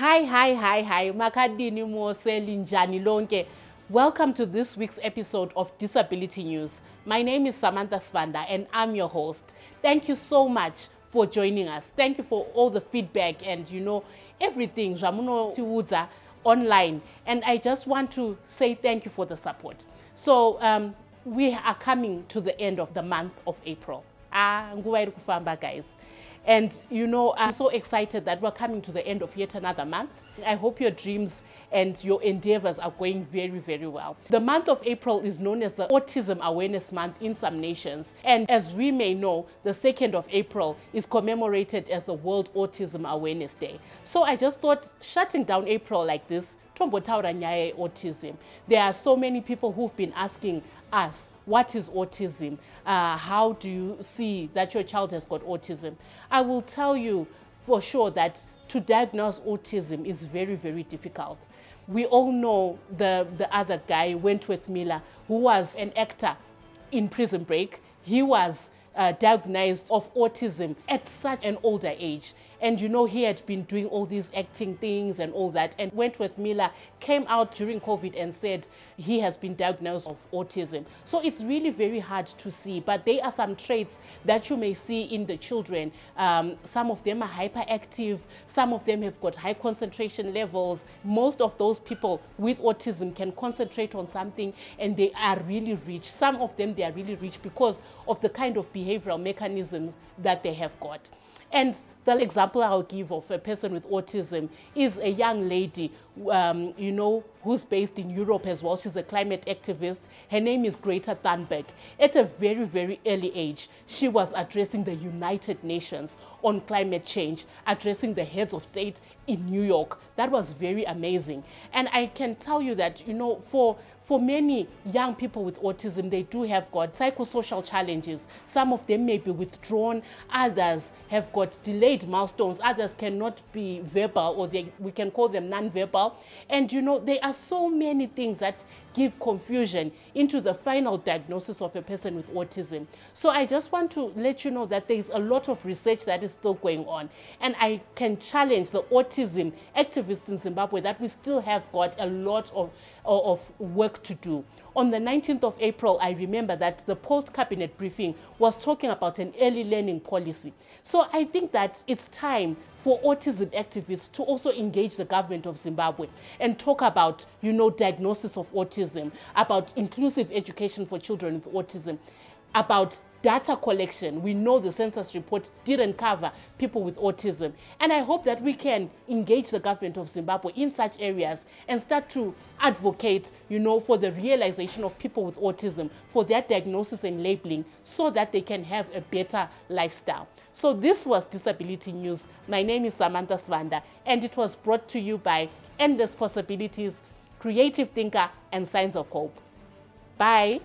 Hi, makadini mose linjani lonke. Welcome to this week's episode of Disability News. My name is Samantha Sibanda and I'm your host. Thank you so much for joining us. Thank you for all the feedback and everything Jamuno Tiwuza online. And I just want to say thank you for the support. So we are coming to the end of the month of April. Nguwa kufamba, guys. And I'm so excited that we're coming to the end of yet another month. I hope your dreams and your endeavors are going very, very well. The month of April is known as the Autism Awareness Month in some nations. And as we may know, the 2nd of April is commemorated as the World Autism Awareness Day. So I just thought shutting down April like this, autism. There are so many people who've been asking us, what is autism? How do you see that your child has got autism? I will tell you for sure that to diagnose autism is very, very difficult. We all know the other guy, Wentworth Miller, who was an actor in Prison Break. He was diagnosed of autism at such an older age. And he had been doing all these acting things and all that. And Wentworth Miller came out during COVID and said he has been diagnosed of autism. So it's really very hard to see. But there are some traits that you may see in the children. Some of them are hyperactive. Some of them have got high concentration levels. Most of those people with autism can concentrate on something and they are really rich. Some of them, they are really rich because of the kind of behavioral mechanisms that they have got. And the example I'll give of a person with autism is a young lady, who's based in Europe as well. She's a climate activist. Her name is Greta Thunberg. At a very, very early age, she was addressing the United Nations on climate change, addressing the heads of state in New York. That was very amazing. And I can tell you that, for many young people with autism, they do have got psychosocial challenges. Some of them may be withdrawn. Others have got delayed milestones. Others cannot be verbal, or we can call them non-verbal. And there are so many things that give confusion into the final diagnosis of a person with autism. So I just want to let you know that there is a lot of research that is still going on. And I can challenge the autism activists in Zimbabwe that we still have got a lot of work to do. On the 19th of April, I remember that the post-cabinet briefing was talking about an early learning policy. So I think that it's time for autism activists to also engage the government of Zimbabwe and talk about, diagnosis of autism, about inclusive education for children with autism, about data collection. We know the census report didn't cover people with autism. And I hope that we can engage the government of Zimbabwe in such areas and start to advocate, for the realization of people with autism, for their diagnosis and labeling, so that they can have a better lifestyle. So this was Disability News. My name is Samantha Sibanda, and it was brought to you by Endless Possibilities, Creative Thinker, and Signs of Hope. Bye.